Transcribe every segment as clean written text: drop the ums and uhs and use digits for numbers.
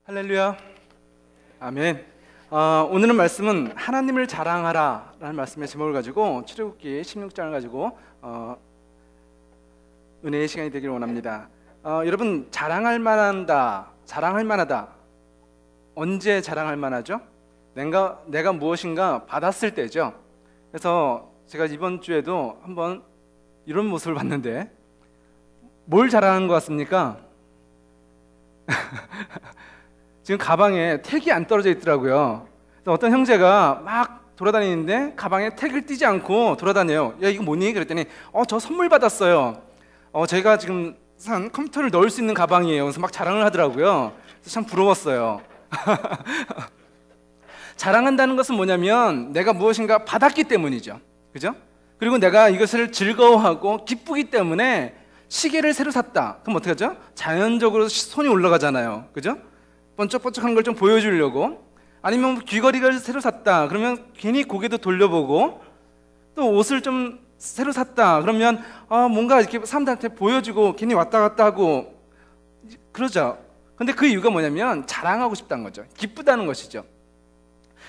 할렐루야. 아멘. 오늘은 말씀은 하나님을 자랑하라 라는 말씀의 제목을 가지고 출애굽기 16장을 가지고 은혜의 시간이 되기를 원합니다. 여러분, 자랑할 만하다 언제 자랑할 만하죠? 내가 무엇인가 받았을 때죠. 그래서 제가 이번 주에도 한번 이런 모습을 봤는데, 뭘 자랑한 것 같습니까? 지금 가방에 택이 안 떨어져 있더라고요. 그래서 어떤 형제가 막 돌아다니는데 가방에 택을 띄지 않고 돌아다녀요. 야, 이거 뭐니? 그랬더니 저 선물 받았어요. 제가 지금 산 컴퓨터를 넣을 수 있는 가방이에요. 그래서 막 자랑을 하더라고요. 그래서 참 부러웠어요. 자랑한다는 것은 뭐냐면 내가 무엇인가 받았기 때문이죠. 그죠? 그리고 내가 이것을 즐거워하고 기쁘기 때문에 시계를 새로 샀다. 그럼 어떻게 하죠? 자연적으로 손이 올라가잖아요. 그죠? 번쩍번쩍한 걸 좀 보여주려고. 아니면 귀걸이를 새로 샀다. 그러면 괜히 고개도 돌려보고, 또 옷을 좀 새로 샀다. 그러면 뭔가 이렇게 사람들한테 보여주고 괜히 왔다 갔다 하고 그러죠. 근데 그 이유가 뭐냐면 자랑하고 싶다는 거죠. 기쁘다는 것이죠.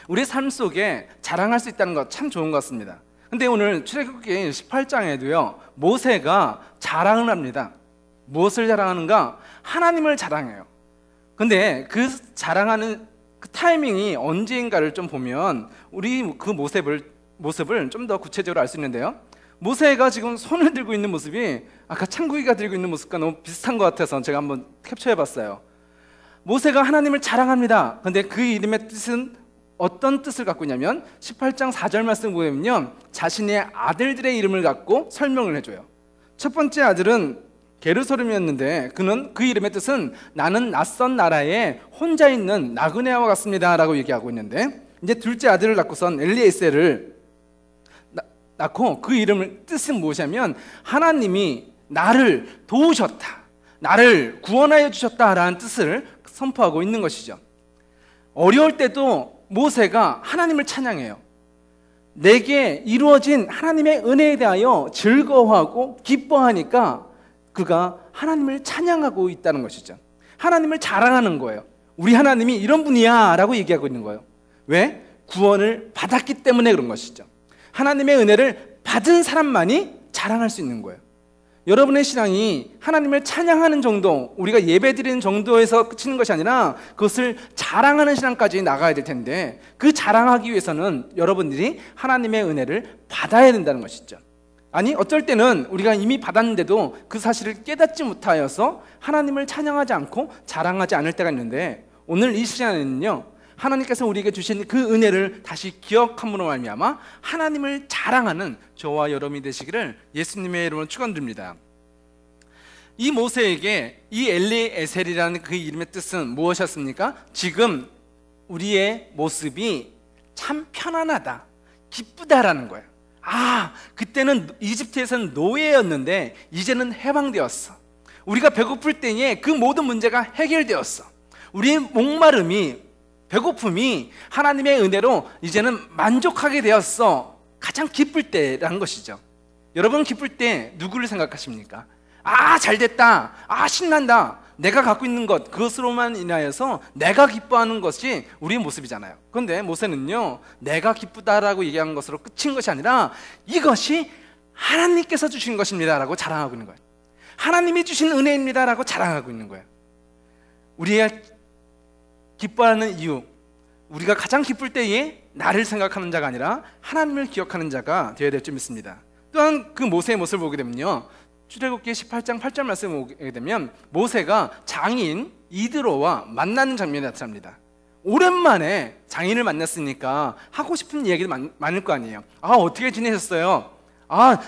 우리의 삶 속에 자랑할 수 있다는 것 참 좋은 것 같습니다. 근데 오늘 출애굽기 18장에도요 모세가 자랑을 합니다. 무엇을 자랑하는가? 하나님을 자랑해요. 근데 그 자랑하는 그 타이밍이 언제인가를 좀 보면 우리 그 모습을 좀 더 구체적으로 알 수 있는데요, 모세가 지금 손을 들고 있는 모습이 아까 창구기가 들고 있는 모습과 너무 비슷한 것 같아서 제가 한번 캡처해봤어요. 모세가 하나님을 자랑합니다. 근데 그 이름의 뜻은 어떤 뜻을 갖고 있냐면 18장 4절 말씀 보면요, 자신의 아들들의 이름을 갖고 설명을 해줘요. 첫 번째 아들은 게르소름이었는데 그 이름의 뜻은 나는 낯선 나라에 혼자 있는 나그네와 같습니다 라고 얘기하고 있는데, 이제 둘째 아들을 낳고선 엘리에셀을 낳고 그 이름의 뜻은 무엇이냐면 하나님이 나를 도우셨다, 나를 구원하여 주셨다라는 뜻을 선포하고 있는 것이죠. 어려울 때도 모세가 하나님을 찬양해요. 내게 이루어진 하나님의 은혜에 대하여 즐거워하고 기뻐하니까 그가 하나님을 찬양하고 있다는 것이죠. 하나님을 자랑하는 거예요. 우리 하나님이 이런 분이야 라고 얘기하고 있는 거예요. 왜? 구원을 받았기 때문에 그런 것이죠. 하나님의 은혜를 받은 사람만이 자랑할 수 있는 거예요. 여러분의 신앙이 하나님을 찬양하는 정도, 우리가 예배드리는 정도에서 그치는 것이 아니라 그것을 자랑하는 신앙까지 나가야 될 텐데, 그 자랑하기 위해서는 여러분들이 하나님의 은혜를 받아야 된다는 것이죠. 아니, 어쩔 때는 우리가 이미 받았는데도 그 사실을 깨닫지 못하여서 하나님을 찬양하지 않고 자랑하지 않을 때가 있는데, 오늘 이 시간에는요 하나님께서 우리에게 주신 그 은혜를 다시 기억함으로 말미암아 하나님을 자랑하는 저와 여러분이 되시기를 예수님의 이름으로 축원드립니다. 이 모세에게 이 엘리에셀이라는 그 이름의 뜻은 무엇이었습니까? 지금 우리의 모습이 참 편안하다, 기쁘다라는 거예요. 그때는 이집트에서는 노예였는데 이제는 해방되었어. 우리가 배고플 때에 그 모든 문제가 해결되었어. 우리의 목마름이, 배고픔이 하나님의 은혜로 이제는 만족하게 되었어. 가장 기쁠 때라는 것이죠. 여러분, 기쁠 때 누구를 생각하십니까? 잘됐다, 신난다, 내가 갖고 있는 것, 그것으로만 인하여서 내가 기뻐하는 것이 우리의 모습이잖아요. 그런데 모세는요 내가 기쁘다라고 얘기한 것으로 끝인 것이 아니라 이것이 하나님께서 주신 것입니다 라고 자랑하고 있는 거예요. 하나님이 주신 은혜입니다 라고 자랑하고 있는 거예요. 우리가 기뻐하는 이유, 우리가 가장 기쁠 때에 나를 생각하는 자가 아니라 하나님을 기억하는 자가 되어야 될 줄 믿습니다. 또한 그 모세의 모습을 보게 되면요, 출애굽기 18장 8절 말씀을 보게 되면 모세가 장인 이드로와 만나는 장면이 나타납니다. 오랜만에 장인을 만났으니까 하고 싶은 이야기도 많을 거 아니에요. 어떻게 지내셨어요?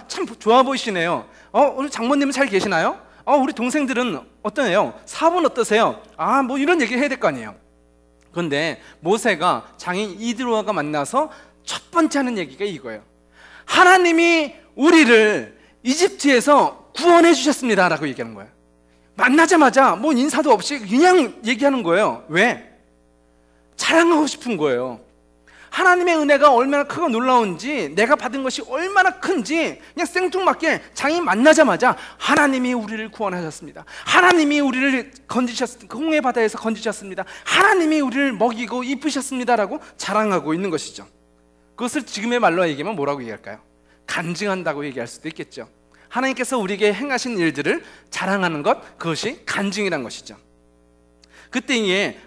참 좋아 보이시네요. 우리 장모님은 잘 계시나요? 우리 동생들은 어떠네요? 사업은 어떠세요? 뭐 이런 얘기 해야 될 거 아니에요. 그런데 모세가 장인 이드로와 만나서 첫 번째 하는 얘기가 이거예요. 하나님이 우리를 이집트에서 구원해 주셨습니다 라고 얘기하는 거예요. 만나자마자 뭐 인사도 없이 그냥 얘기하는 거예요. 왜? 자랑하고 싶은 거예요. 하나님의 은혜가 얼마나 크고 놀라운지, 내가 받은 것이 얼마나 큰지 그냥 생뚱맞게 장인 만나자마자 하나님이 우리를 구원하셨습니다, 하나님이 우리를 건지셨습니다, 홍해 바다에서 건지셨습니다, 하나님이 우리를 먹이고 입히셨습니다 라고 자랑하고 있는 것이죠. 그것을 지금의 말로 얘기하면 뭐라고 얘기할까요? 간증한다고 얘기할 수도 있겠죠. 하나님께서 우리에게 행하신 일들을 자랑하는 것, 그것이 간증이란 것이죠. 그때에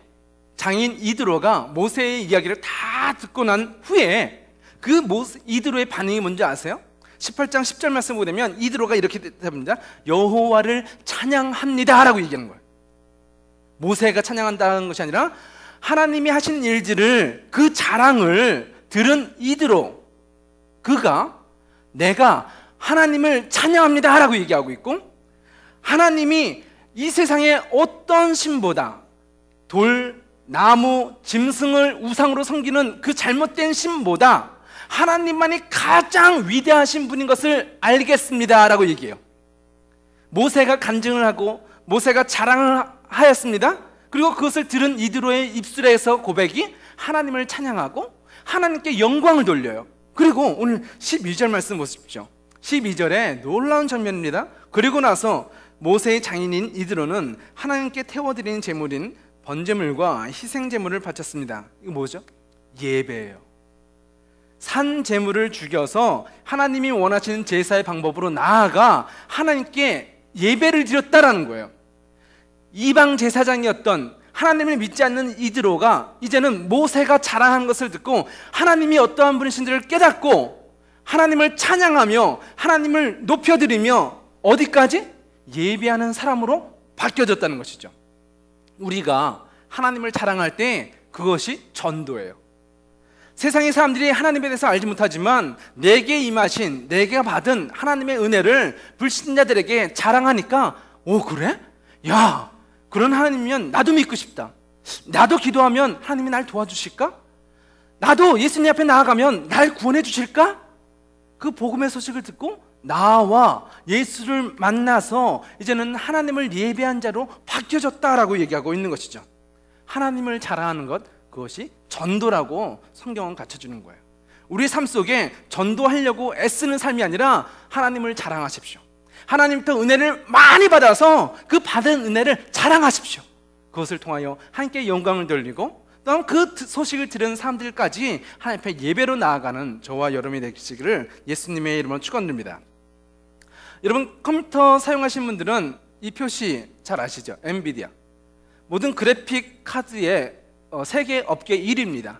장인 이드로가 모세의 이야기를 다 듣고 난 후에 그 이드로의 반응이 뭔지 아세요? 18장 10절 말씀 보게 되면 이드로가 이렇게 대답합니다. 여호와를 찬양합니다 라고 얘기하는 거예요. 모세가 찬양한다는 것이 아니라 하나님이 하신 일들을, 그 자랑을 들은 이드로, 그가 내가 하나님을 찬양합니다 라고 얘기하고 있고, 하나님이 이 세상의 어떤 신보다 돌, 나무, 짐승을 우상으로 섬기는 그 잘못된 신보다 하나님만이 가장 위대하신 분인 것을 알겠습니다 라고 얘기해요. 모세가 간증을 하고 모세가 자랑을 하였습니다. 그리고 그것을 들은 이드로의 입술에서 고백이 하나님을 찬양하고 하나님께 영광을 돌려요. 그리고 오늘 12절 말씀 보십시오. 12절에 놀라운 장면입니다. 그리고 나서 모세의 장인인 이드로는 하나님께 태워드리는 제물인 번제물과 희생제물을 바쳤습니다. 이거 뭐죠? 예배예요. 산 제물을 죽여서 하나님이 원하시는 제사의 방법으로 나아가 하나님께 예배를 드렸다라는 거예요. 이방 제사장이었던, 하나님을 믿지 않는 이드로가 이제는 모세가 자랑한 것을 듣고 하나님이 어떠한 분이신지를 깨닫고 하나님을 찬양하며 하나님을 높여드리며 어디까지? 예배하는 사람으로 바뀌어졌다는 것이죠. 우리가 하나님을 자랑할 때 그것이 전도예요. 세상의 사람들이 하나님에 대해서 알지 못하지만 내게 임하신, 내가 받은 하나님의 은혜를 불신자들에게 자랑하니까, 오 그래? 야, 그런 하나님이면 나도 믿고 싶다. 나도 기도하면 하나님이 날 도와주실까? 나도 예수님 앞에 나아가면 날 구원해 주실까? 그 복음의 소식을 듣고 나와 예수를 만나서 이제는 하나님을 예배한 자로 바뀌어졌다라고 얘기하고 있는 것이죠. 하나님을 자랑하는 것, 그것이 전도라고 성경은 갖춰주는 거예요. 우리 삶 속에 전도하려고 애쓰는 삶이 아니라 하나님을 자랑하십시오. 하나님부터 은혜를 많이 받아서 그 받은 은혜를 자랑하십시오. 그것을 통하여 하나님께 영광을 돌리고 또 그 소식을 들은 사람들까지 하나님 앞에 예배로 나아가는 저와 여러분이 되시기를 예수님의 이름으로 축원드립니다. 여러분, 컴퓨터 사용하시는 분들은 이 표시 잘 아시죠? 엔비디아. 모든 그래픽 카드의 세계 업계 1위입니다.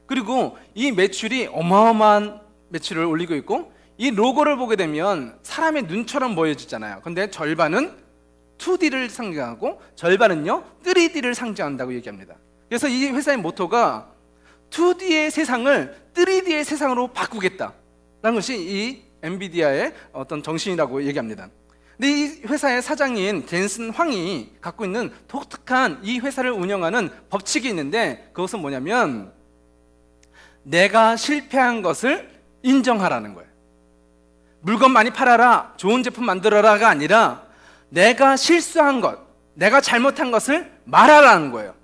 그리고 이 매출이 어마어마한 매출을 올리고 있고, 이 로고를 보게 되면 사람의 눈처럼 보여지잖아요. 근데 절반은 2D를 상징하고 절반은요 3D를 상징한다고 얘기합니다. 그래서 이 회사의 모토가 2D의 세상을 3D의 세상으로 바꾸겠다라는 것이 이 엔비디아의 어떤 정신이라고 얘기합니다. 근데 이 회사의 사장인 젠슨 황이 갖고 있는 독특한 이 회사를 운영하는 법칙이 있는데, 그것은 뭐냐면 내가 실패한 것을 인정하라는 거예요. 물건 많이 팔아라, 좋은 제품 만들어라가 아니라 내가 실수한 것, 내가 잘못한 것을 말하라는 거예요.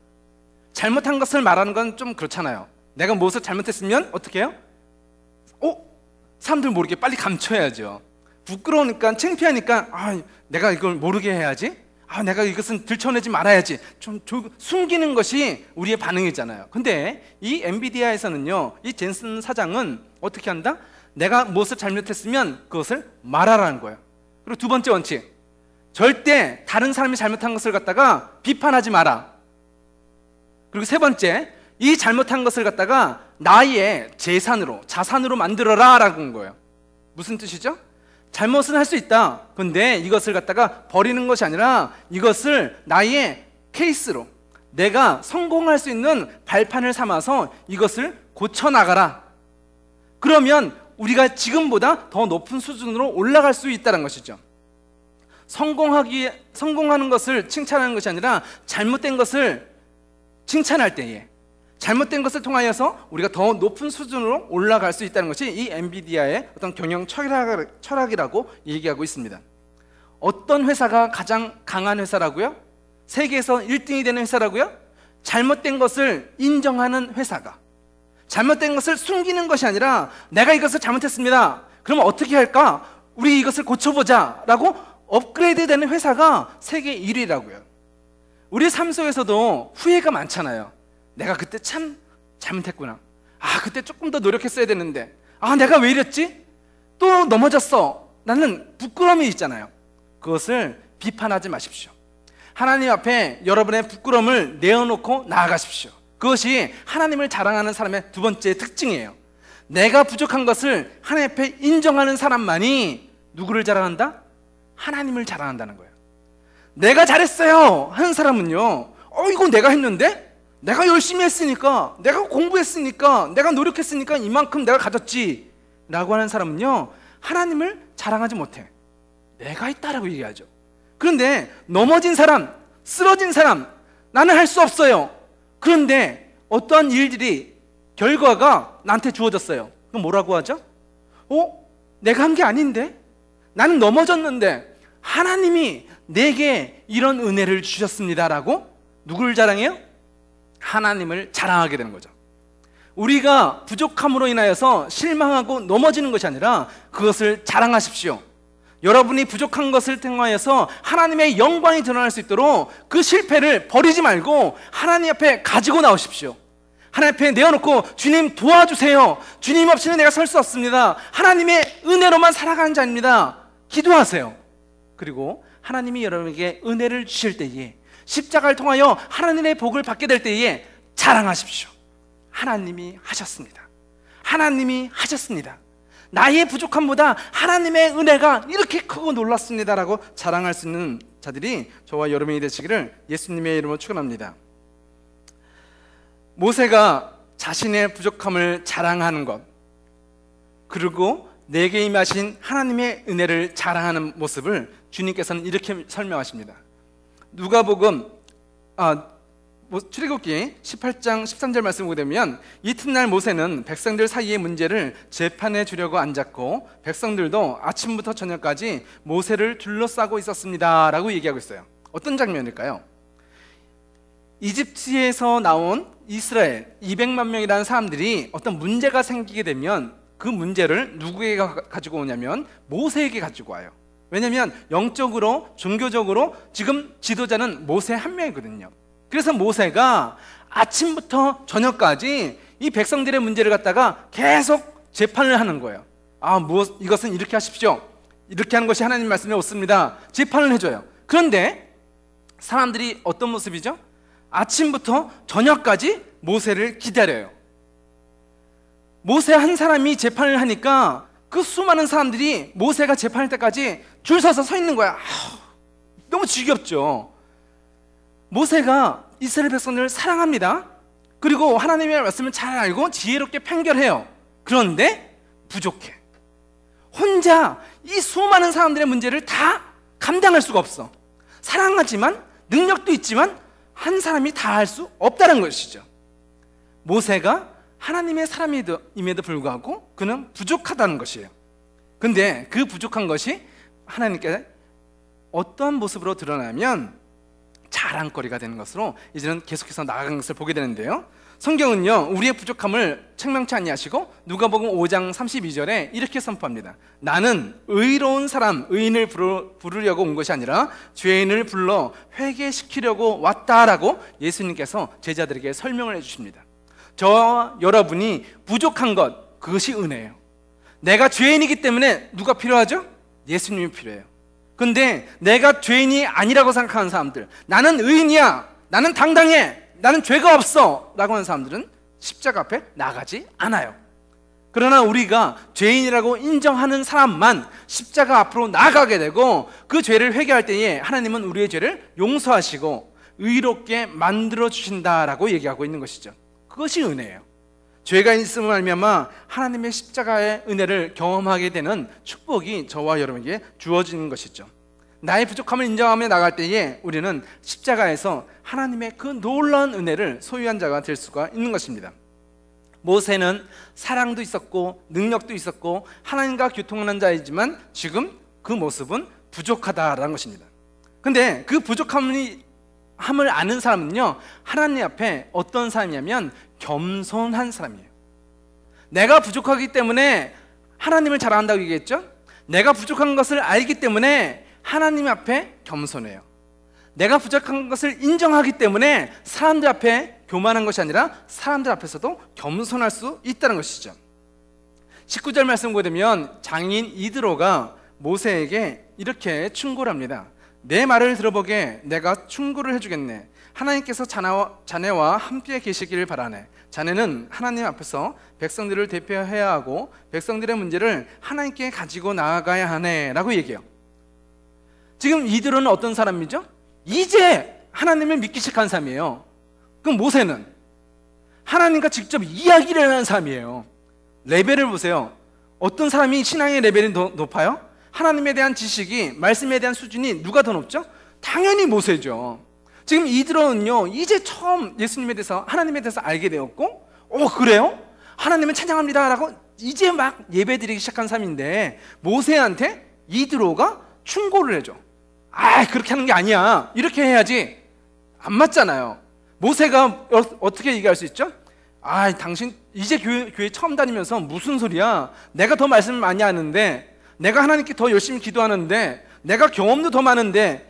잘못한 것을 말하는 건 좀 그렇잖아요. 내가 무엇을 잘못했으면 어떻게 해요? 사람들 모르게 빨리 감춰야죠. 부끄러우니까, 창피하니까 내가 이걸 모르게 해야지, 내가 이것은 들춰내지 말아야지, 좀 숨기는 것이 우리의 반응이잖아요. 근데 이 엔비디아에서는요, 이 젠슨 사장은 어떻게 한다? 내가 무엇을 잘못했으면 그것을 말하라는 거예요. 그리고 두 번째 원칙, 절대 다른 사람이 잘못한 것을 갖다가 비판하지 마라. 그리고 세 번째, 이 잘못한 것을 갖다가 나의 재산으로, 자산으로 만들어라 라고 한 거예요. 무슨 뜻이죠? 잘못은 할 수 있다. 근데 이것을 갖다가 버리는 것이 아니라 이것을 나의 케이스로, 내가 성공할 수 있는 발판을 삼아서 이것을 고쳐나가라. 그러면 우리가 지금보다 더 높은 수준으로 올라갈 수 있다는 것이죠. 성공하는 것을 칭찬하는 것이 아니라 잘못된 것을 칭찬할 때에, 잘못된 것을 통하여서 우리가 더 높은 수준으로 올라갈 수 있다는 것이 이 엔비디아의 어떤 경영 철학이라고 얘기하고 있습니다. 어떤 회사가 가장 강한 회사라고요? 세계에서 1등이 되는 회사라고요? 잘못된 것을 인정하는 회사가, 잘못된 것을 숨기는 것이 아니라 내가 이것을 잘못했습니다. 그럼 어떻게 할까? 우리 이것을 고쳐보자 라고 업그레이드 되는 회사가 세계 1위라고요. 우리 삶 속에서도 후회가 많잖아요. 내가 그때 참 잘못했구나. 그때 조금 더 노력했어야 되는데, 내가 왜 이랬지? 또 넘어졌어. 라는 부끄러움이 있잖아요. 그것을 비판하지 마십시오. 하나님 앞에 여러분의 부끄러움을 내어놓고 나아가십시오. 그것이 하나님을 자랑하는 사람의 두 번째 특징이에요. 내가 부족한 것을 하나님 앞에 인정하는 사람만이 누구를 자랑한다? 하나님을 자랑한다는 거예요. 내가 잘했어요 하는 사람은요, 이거 내가 했는데? 내가 열심히 했으니까, 내가 공부했으니까, 내가 노력했으니까 이만큼 내가 가졌지 라고 하는 사람은요, 하나님을 자랑하지 못해. 내가 했다라고 얘기하죠. 그런데 넘어진 사람, 쓰러진 사람, 나는 할 수 없어요. 그런데 어떠한 일들이, 결과가 나한테 주어졌어요. 그럼 뭐라고 하죠? 내가 한 게 아닌데? 나는 넘어졌는데 하나님이 내게 이런 은혜를 주셨습니다 라고 누구를 자랑해요? 하나님을 자랑하게 되는 거죠. 우리가 부족함으로 인하여서 실망하고 넘어지는 것이 아니라 그것을 자랑하십시오. 여러분이 부족한 것을 통하여서 하나님의 영광이 드러날 수 있도록 그 실패를 버리지 말고 하나님 앞에 가지고 나오십시오. 하나님 앞에 내어놓고, 주님 도와주세요. 주님 없이는 내가 설 수 없습니다. 하나님의 은혜로만 살아가는 자입니다. 기도하세요. 그리고 하나님이 여러분에게 은혜를 주실 때에, 십자가를 통하여 하나님의 복을 받게 될 때에 자랑하십시오. 하나님이 하셨습니다. 하나님이 하셨습니다. 나의 부족함보다 하나님의 은혜가 이렇게 크고 놀랐습니다 라고 자랑할 수 있는 자들이 저와 여러분이 되시기를 예수님의 이름으로 축원합니다. 모세가 자신의 부족함을 자랑하는 것, 그리고 내게 임하신 하나님의 은혜를 자랑하는 모습을 주님께서는 이렇게 설명하십니다. 누가복음 출애굽기 18장 13절 말씀 보게 되면, 이튿날 모세는 백성들 사이의 문제를 재판해 주려고 앉았고 백성들도 아침부터 저녁까지 모세를 둘러싸고 있었습니다 라고 얘기하고 있어요. 어떤 장면일까요? 이집트에서 나온 이스라엘 200만 명이라는 사람들이 어떤 문제가 생기게 되면 그 문제를 누구에게 가지고 오냐면 모세에게 가지고 와요. 왜냐하면 영적으로, 종교적으로 지금 지도자는 모세 한 명이거든요. 그래서 모세가 아침부터 저녁까지 이 백성들의 문제를 갖다가 계속 재판을 하는 거예요. 이것은 이렇게 하십시오. 이렇게 하는 것이 하나님 말씀에 옳습니다. 재판을 해줘요. 그런데 사람들이 어떤 모습이죠? 아침부터 저녁까지 모세를 기다려요. 모세 한 사람이 재판을 하니까 그 수많은 사람들이 모세가 재판할 때까지 줄 서서 서 있는 거야. 너무 지겹죠. 모세가 이스라엘 백성들을 사랑합니다. 그리고 하나님의 말씀을 잘 알고 지혜롭게 판결해요. 그런데 부족해. 혼자 이 수많은 사람들의 문제를 다 감당할 수가 없어. 사랑하지만, 능력도 있지만 한 사람이 다 할 수 없다는 것이죠. 모세가 하나님의 사람임에도 불구하고 그는 부족하다는 것이에요. 근데 그 부족한 것이 하나님께 어떠한 모습으로 드러나면 자랑거리가 되는 것으로 이제는 계속해서 나아가는 것을 보게 되는데요, 성경은요 우리의 부족함을 책망치 아니하시고 누가복음 5장 32절에 이렇게 선포합니다. 나는 의로운 사람, 의인을 부르려고 온 것이 아니라 죄인을 불러 회개시키려고 왔다라고 예수님께서 제자들에게 설명을 해주십니다. 저와 여러분이 부족한 것, 그것이 은혜예요. 내가 죄인이기 때문에 누가 필요하죠? 예수님이 필요해요. 근데 내가 죄인이 아니라고 생각하는 사람들, 나는 의인이야, 나는 당당해, 나는 죄가 없어 라고 하는 사람들은 십자가 앞에 나가지 않아요. 그러나 우리가 죄인이라고 인정하는 사람만 십자가 앞으로 나가게 되고 그 죄를 회개할 때에 하나님은 우리의 죄를 용서하시고 의롭게 만들어 주신다라고 얘기하고 있는 것이죠. 그것이 은혜예요. 죄가 있음을 말미암아 하나님의 십자가의 은혜를 경험하게 되는 축복이 저와 여러분에게 주어지는 것이죠. 나의 부족함을 인정하며 나갈 때에 우리는 십자가에서 하나님의 그 놀라운 은혜를 소유한 자가 될 수가 있는 것입니다. 모세는 사랑도 있었고 능력도 있었고 하나님과 교통하는 자이지만 지금 그 모습은 부족하다라는 것입니다. 근데 그 부족함을 아는 사람은요 하나님 앞에 어떤 사람이냐면 겸손한 사람이에요. 내가 부족하기 때문에 하나님을 자랑한다고 얘기했죠. 내가 부족한 것을 알기 때문에 하나님 앞에 겸손해요. 내가 부족한 것을 인정하기 때문에 사람들 앞에 교만한 것이 아니라 사람들 앞에서도 겸손할 수 있다는 것이죠. 19절 말씀 보게 되면 장인 이드로가 모세에게 이렇게 충고를 합니다. 내 말을 들어보게 내가 충고를 해주겠네. 하나님께서 자네와 함께 계시기를 바라네. 자네는 하나님 앞에서 백성들을 대표해야 하고 백성들의 문제를 하나님께 가지고 나아가야 하네 라고 얘기해요. 지금 이드로는 어떤 사람이죠? 이제 하나님을 믿기 시작한 사람이에요. 그럼 모세는 하나님과 직접 이야기를 하는 사람이에요. 레벨을 보세요. 어떤 사람이 신앙의 레벨이 더 높아요? 하나님에 대한 지식이, 말씀에 대한 수준이 누가 더 높죠? 당연히 모세죠. 지금 이드로는요, 이제 처음 예수님에 대해서, 하나님에 대해서 알게 되었고, 그래요? 하나님은 찬양합니다 라고 이제 막 예배드리기 시작한 사람인데 모세한테 이드로가 충고를 해줘. 그렇게 하는 게 아니야, 이렇게 해야지. 안 맞잖아요. 모세가 어떻게 얘기할 수 있죠? 당신 이제 교회 처음 다니면서 무슨 소리야? 내가 더 말씀을 많이 하는데, 내가 하나님께 더 열심히 기도하는데, 내가 경험도 더 많은데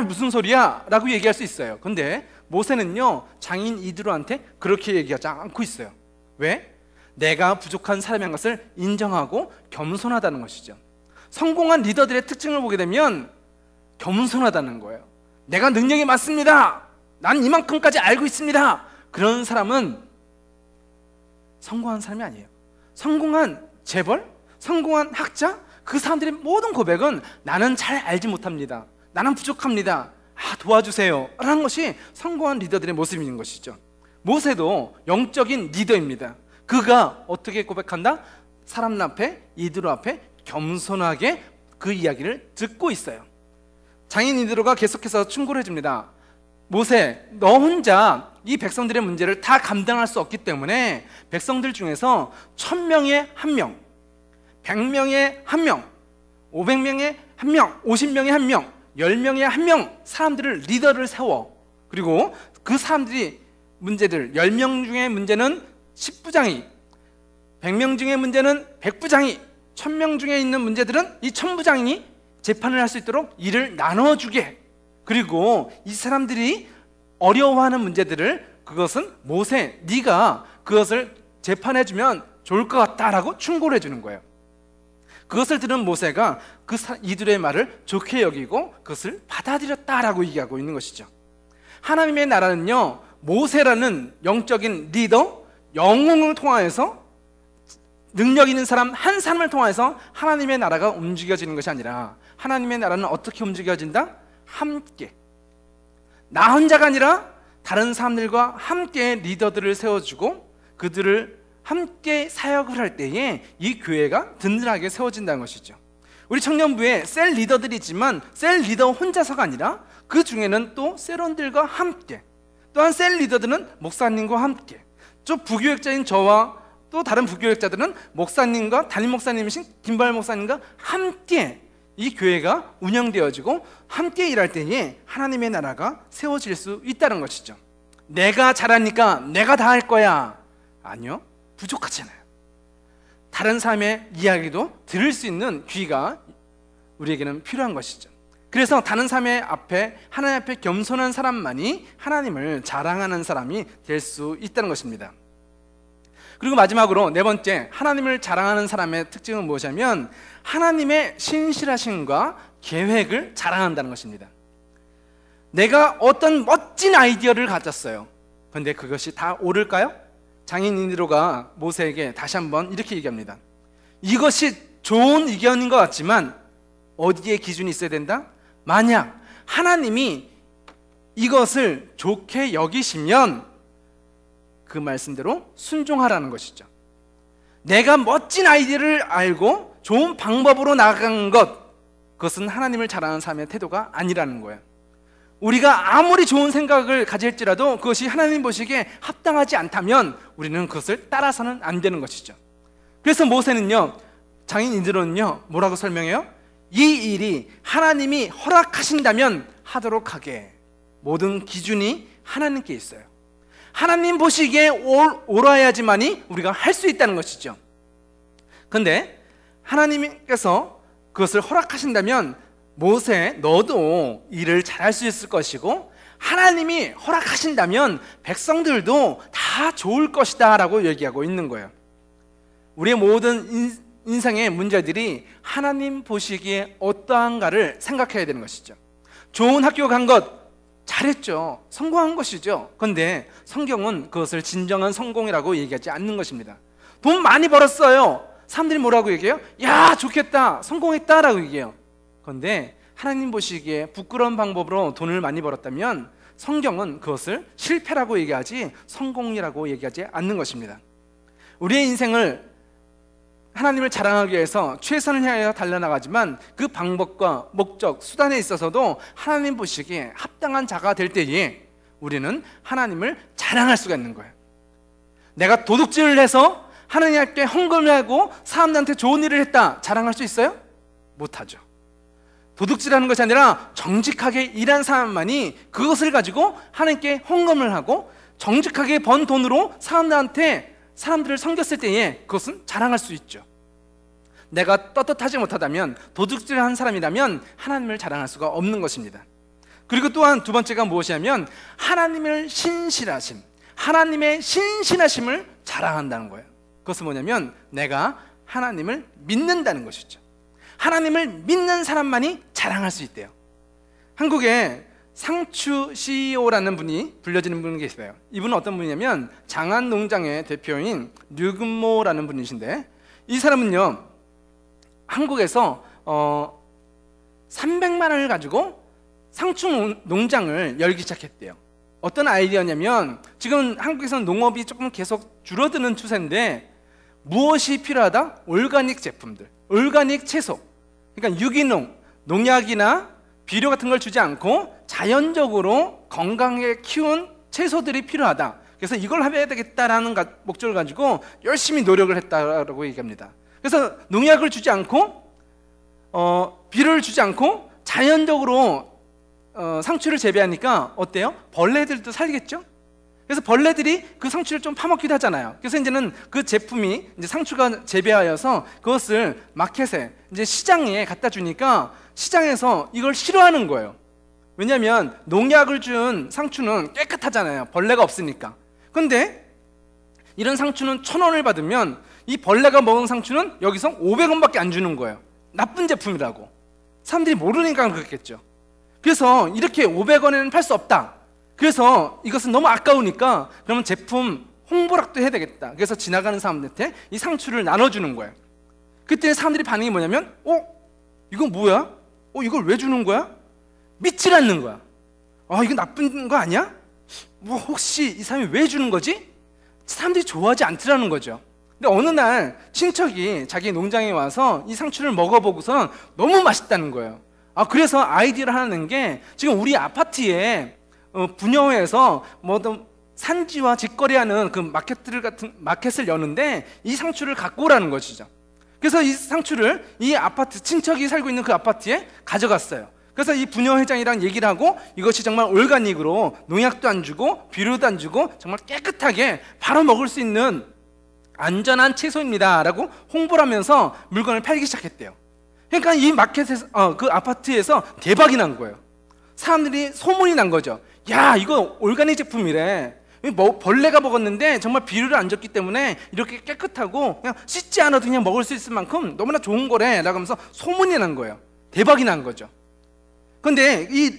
무슨 소리야? 라고 얘기할 수 있어요. 근데 모세는요, 장인 이드로한테 그렇게 얘기하지 않고 있어요. 왜? 내가 부족한 사람인 것을 인정하고 겸손하다는 것이죠. 성공한 리더들의 특징을 보게 되면 겸손하다는 거예요. 내가 능력이 많습니다, 난 이만큼까지 알고 있습니다, 그런 사람은 성공한 사람이 아니에요. 성공한 재벌, 성공한 학자, 그 사람들의 모든 고백은 나는 잘 알지 못합니다, 나는 부족합니다, 도와주세요 라는 것이 성공한 리더들의 모습인 것이죠. 모세도 영적인 리더입니다. 그가 어떻게 고백한다? 사람 앞에, 이드로 앞에 겸손하게 그 이야기를 듣고 있어요. 장인 이드로가 계속해서 충고를 해줍니다. 모세, 너 혼자 이 백성들의 문제를 다 감당할 수 없기 때문에 백성들 중에서 1000명에 1명, 100명에 1명, 500명에 1명, 50명에 1명, 10명에 1명 사람들을, 리더를 세워. 그리고 그 사람들이 문제들, 10명 중에 문제는 10부장이, 100명 중에 문제는 100부장이, 1000명 중에 있는 문제들은 이 1000부장이 재판을 할 수 있도록 일을 나눠주게. 그리고 이 사람들이 어려워하는 문제들을, 그것은 모세, 네가 그것을 재판해주면 좋을 것 같다라고 충고를 해주는 거예요. 그것을 들은 모세가 이들의 말을 좋게 여기고 그것을 받아들였다라고 얘기하고 있는 것이죠. 하나님의 나라는요, 모세라는 영적인 리더, 영웅을 통하여서, 능력 있는 사람 한 사람을 통해서 하나님의 나라가 움직여지는 것이 아니라, 하나님의 나라는 어떻게 움직여진다? 함께, 나 혼자가 아니라 다른 사람들과 함께 리더들을 세워주고 그들을 함께 사역을 할 때에 이 교회가 든든하게 세워진다는 것이죠. 우리 청년부에 셀 리더들이 있지만 셀 리더 혼자서가 아니라 그 중에는 또 셀원들과 함께, 또한 셀 리더들은 목사님과 함께, 또 부교역자인 저와 또 다른 부교역자들은 목사님과 담임 목사님이신 김발 목사님과 함께 이 교회가 운영되어지고 함께 일할 때에 하나님의 나라가 세워질 수 있다는 것이죠. 내가 잘하니까 내가 다 할 거야. 아니요, 부족하잖아요. 다른 사람의 이야기도 들을 수 있는 귀가 우리에게는 필요한 것이죠. 그래서 다른 사람의 앞에, 하나님 앞에 겸손한 사람만이 하나님을 자랑하는 사람이 될 수 있다는 것입니다. 그리고 마지막으로 네 번째, 하나님을 자랑하는 사람의 특징은 무엇이냐면 하나님의 신실하심과 계획을 자랑한다는 것입니다. 내가 어떤 멋진 아이디어를 가졌어요. 그런데 그것이 다 옳을까요? 장인 이드로가 모세에게 다시 한번 이렇게 얘기합니다. 이것이 좋은 의견인 것 같지만 어디에 기준이 있어야 된다? 만약 하나님이 이것을 좋게 여기시면 그 말씀대로 순종하라는 것이죠. 내가 멋진 아이디어를 알고 좋은 방법으로 나아간 것, 그것은 하나님을 자랑하는 사람의 태도가 아니라는 거예요. 우리가 아무리 좋은 생각을 가질지라도 그것이 하나님 보시기에 합당하지 않다면 우리는 그것을 따라서는 안 되는 것이죠. 그래서 모세는요, 장인 이드로는요 뭐라고 설명해요? 이 일이 하나님이 허락하신다면 하도록 하게. 모든 기준이 하나님께 있어요. 하나님 보시기에 옳아야지만이 우리가 할 수 있다는 것이죠. 근데 하나님께서 그것을 허락하신다면 모세 너도 일을 잘할 수 있을 것이고 하나님이 허락하신다면 백성들도 다 좋을 것이다 라고 얘기하고 있는 거예요. 우리의 모든 인생의 문제들이 하나님 보시기에 어떠한가를 생각해야 되는 것이죠. 좋은 학교 간 것 잘했죠. 성공한 것이죠. 그런데 성경은 그것을 진정한 성공이라고 얘기하지 않는 것입니다. 돈 많이 벌었어요. 사람들이 뭐라고 얘기해요? 야, 좋겠다, 성공했다 라고 얘기해요. 그런데 하나님 보시기에 부끄러운 방법으로 돈을 많이 벌었다면 성경은 그것을 실패라고 얘기하지 성공이라고 얘기하지 않는 것입니다. 우리의 인생을 하나님을 자랑하기 위해서 최선을 향하여 달려나가지만 그 방법과 목적, 수단에 있어서도 하나님 보시기에 합당한 자가 될 때에 우리는 하나님을 자랑할 수가 있는 거예요. 내가 도둑질을 해서 하나님께 헌금을 하고 사람들한테 좋은 일을 했다 자랑할 수 있어요? 못하죠. 도둑질하는 것이 아니라 정직하게 일한 사람만이 그것을 가지고 하나님께 헌금을 하고 정직하게 번 돈으로 사람들을 섬겼을 때에 그것은 자랑할 수 있죠. 내가 떳떳하지 못하다면, 도둑질한 사람이라면 하나님을 자랑할 수가 없는 것입니다. 그리고 또한 두 번째가 무엇이냐면 하나님의 신실하심을 자랑한다는 거예요. 그것은 뭐냐면 내가 하나님을 믿는다는 것이죠. 하나님을 믿는 사람만이 자랑할 수 있대요. 한국에 상추 CEO라는 분이 불려지는 분이 계세요. 이분은 어떤 분이냐면 장안농장의 대표인 류근모라는 분이신데, 이 사람은요 한국에서 300만 원을 가지고 상추 농장을 열기 시작했대요. 어떤 아이디어냐면 지금 한국에서는 농업이 조금 계속 줄어드는 추세인데 무엇이 필요하다? 올가닉 제품들, 올가닉 채소, 그러니까 유기농, 농약이나 비료 같은 걸 주지 않고 자연적으로 건강하게 키운 채소들이 필요하다. 그래서 이걸 해야 되겠다라는 목적을 가지고 열심히 노력을 했다고 얘기합니다. 그래서 농약을 주지 않고 비료를 주지 않고 자연적으로 상추를 재배하니까 어때요? 벌레들도 살겠죠? 그래서 벌레들이 그 상추를 좀 파먹기도 하잖아요. 그래서 이제는 그 제품이 이제 상추가 재배하여서 그것을 마켓에 이제 시장에 갖다 주니까 시장에서 이걸 싫어하는 거예요. 왜냐하면 농약을 준 상추는 깨끗하잖아요. 벌레가 없으니까. 그런데 이런 상추는 1,000원을 받으면 이 벌레가 먹은 상추는 여기서 500원밖에 안 주는 거예요. 나쁜 제품이라고. 사람들이 모르니까 그렇겠죠. 그래서 이렇게 500원에는 팔 수 없다. 그래서 이것은 너무 아까우니까 그러면 제품 홍보락도 해야 되겠다. 그래서 지나가는 사람들한테 이 상추를 나눠주는 거예요. 그때 사람들이 반응이 뭐냐면 이거 뭐야? 이걸 왜 주는 거야? 믿질 않는 거야. 이거 나쁜 거 아니야? 뭐 혹시 이 사람이 왜 주는 거지? 사람들이 좋아하지 않더라는 거죠. 근데 어느 날 친척이 자기 농장에 와서 이 상추를 먹어보고서 너무 맛있다는 거예요. 그래서 아이디어를 하나 낸 게 지금 우리 아파트에 분여회에서 산지와 직거래하는 그 마켓을 여는데 이 상추를 갖고 오라는 것이죠. 그래서 이 상추를 이 아파트, 친척이 살고 있는 그 아파트에 가져갔어요. 그래서 이 분여회장이랑 얘기를 하고 이것이 정말 올가닉으로 농약도 안 주고 비료도 안 주고 정말 깨끗하게 바로 먹을 수 있는 안전한 채소입니다 라고 홍보를 하면서 물건을 팔기 시작했대요. 그러니까 이 마켓에서 그 아파트에서 대박이 난 거예요. 사람들이 소문이 난 거죠. 야, 이거 올가닉 제품이래. 벌레가 먹었는데 정말 비료를 안 줬기 때문에 이렇게 깨끗하고 그냥 씻지 않아도 그냥 먹을 수 있을 만큼 너무나 좋은 거래 라고 하면서 소문이 난 거예요. 대박이 난 거죠. 그런데 이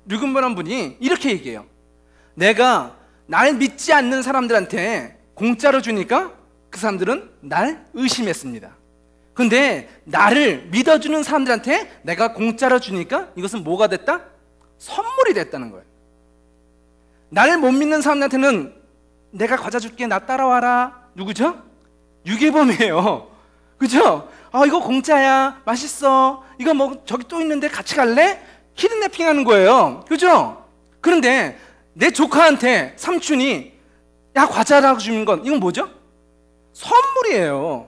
류근모라는 분이 이렇게 얘기해요. 내가 날 믿지 않는 사람들한테 공짜로 주니까 그 사람들은 날 의심했습니다. 근데 나를 믿어주는 사람들한테 내가 공짜로 주니까 이것은 뭐가 됐다? 선물이 됐다는 거예요. 나를 못 믿는 사람들한테는 내가 과자 줄게, 나 따라와라. 누구죠? 유괴범이에요. 그죠? 이거 공짜야, 맛있어, 이거 뭐 저기 또 있는데 같이 갈래? 키드내핑 하는 거예요. 그죠? 그런데 내 조카한테 삼촌이 야, 과자라고 주는 건 이건 뭐죠? 선물이에요.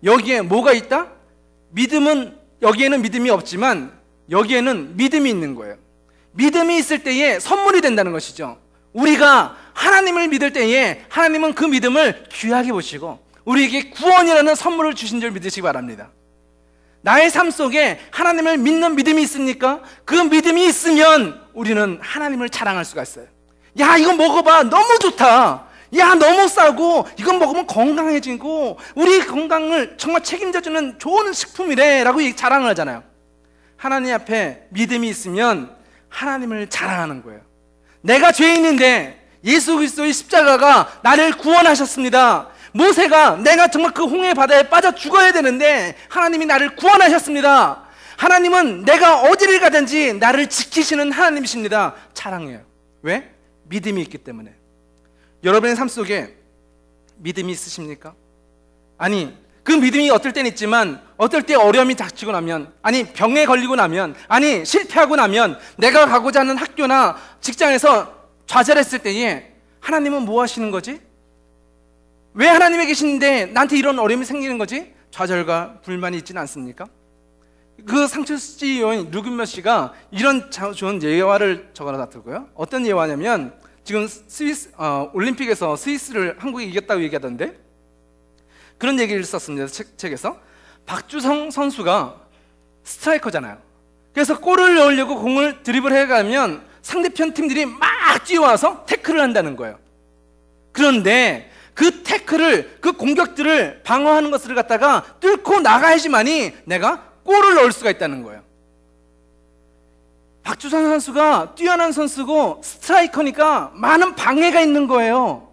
여기에 뭐가 있다? 여기에는 믿음이 없지만 여기에는 믿음이 있는 거예요. 믿음이 있을 때에 선물이 된다는 것이죠. 우리가 하나님을 믿을 때에 하나님은 그 믿음을 귀하게 보시고 우리에게 구원이라는 선물을 주신 줄 믿으시기 바랍니다. 나의 삶 속에 하나님을 믿는 믿음이 있습니까? 그 믿음이 있으면 우리는 하나님을 자랑할 수가 있어요. 야, 이거 먹어봐, 너무 좋다. 야, 너무 싸고 이건 먹으면 건강해지고 우리 건강을 정말 책임져주는 좋은 식품이래 라고 자랑을 하잖아요. 하나님 앞에 믿음이 있으면 하나님을 자랑하는 거예요. 내가 죄인인데 예수 그리스도의 십자가가 나를 구원하셨습니다. 모세가 내가 정말 그 홍해 바다에 빠져 죽어야 되는데 하나님이 나를 구원하셨습니다. 하나님은 내가 어디를 가든지 나를 지키시는 하나님이십니다. 자랑해요. 왜? 믿음이 있기 때문에. 여러분의 삶 속에 믿음이 있으십니까? 아니, 그 믿음이 어떨 땐 있지만 어떨 때 어려움이 닥치고 나면, 아니 병에 걸리고 나면, 아니 실패하고 나면, 내가 가고자 하는 학교나 직장에서 좌절했을 때에 하나님은 뭐 하시는 거지? 왜 하나님이 계시는데 나한테 이런 어려움이 생기는 거지? 좌절과 불만이 있지는 않습니까? 그 상처수지 요인 르그며 씨가 이런 좋은 예화를 적어놨더라고요. 어떤 예화냐면, 지금 스위스 올림픽에서 스위스를 한국이 이겼다고 얘기하던데, 그런 얘기를 썼습니다. 책에서. 박주성 선수가 스트라이커잖아요. 그래서 골을 넣으려고 공을 드리블 해가면 상대편 팀들이 막 뛰어와서 태클을 한다는 거예요. 그런데 그 태클을, 그 공격들을 방어하는 것을 갖다가 뚫고 나가야지만이 내가 골을 넣을 수가 있다는 거예요. 박주성 선수가 뛰어난 선수고 스트라이커니까 많은 방해가 있는 거예요.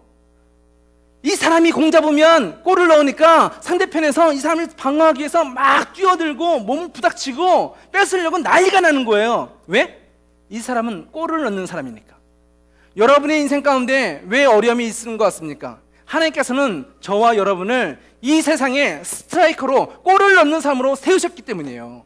이 사람이 공 잡으면 골을 넣으니까 상대편에서 이 사람을 방어하기 위해서 막 뛰어들고 몸을 부닥치고 뺏으려고 난리가 나는 거예요. 왜? 이 사람은 골을 넣는 사람이니까. 여러분의 인생 가운데 왜 어려움이 있는 것 같습니까? 하나님께서는 저와 여러분을 이 세상에 스트라이커로 골을 넣는 사람으로 세우셨기 때문이에요.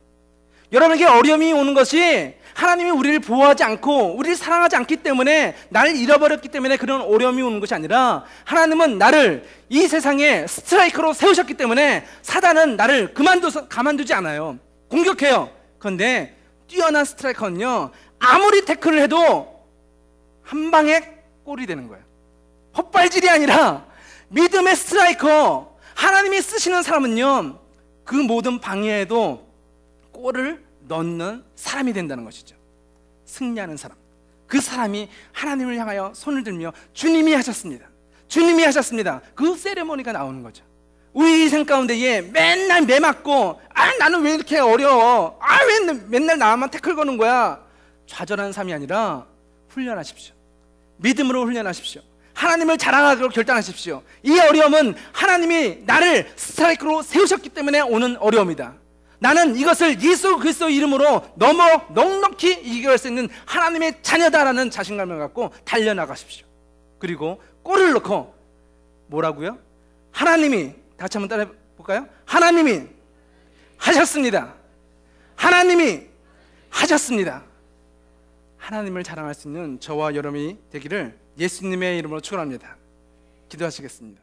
여러분에게 어려움이 오는 것이 하나님이 우리를 보호하지 않고 우리를 사랑하지 않기 때문에, 나를 잃어버렸기 때문에 그런 어려움이 오는 것이 아니라, 하나님은 나를 이 세상에 스트라이커로 세우셨기 때문에 사단은 나를 가만두지 않아요. 공격해요. 그런데 뛰어난 스트라이커는요, 아무리 태클을 해도 한 방에 골이 되는 거예요. 헛발질이 아니라 믿음의 스트라이커, 하나님이 쓰시는 사람은요, 그 모든 방해에도 골을 넣는 사람이 된다는 것이죠. 승리하는 사람. 그 사람이 하나님을 향하여 손을 들며 주님이 하셨습니다. 주님이 하셨습니다. 그 세레모니가 나오는 거죠. 우리 인생 가운데에 맨날 매 맞고, 나는 왜 이렇게 어려워, 왜 맨날 나만 태클 거는 거야, 좌절하는 삶이 아니라 훈련하십시오. 믿음으로 훈련하십시오. 하나님을 자랑하기로 결단하십시오. 이 어려움은 하나님이 나를 스트라이크로 세우셨기 때문에 오는 어려움이다. 나는 이것을 예수 그리스도 이름으로 넉넉히 이겨낼 수 있는 하나님의 자녀다라는 자신감을 갖고 달려나가십시오. 그리고 골을 넣고 뭐라고요? 하나님이, 다시 한번 따라해 볼까요? 하나님이 하셨습니다. 하나님이 하셨습니다. 하나님을 자랑할 수 있는 저와 여러분이 되기를 예수님의 이름으로 축원합니다. 기도하시겠습니다.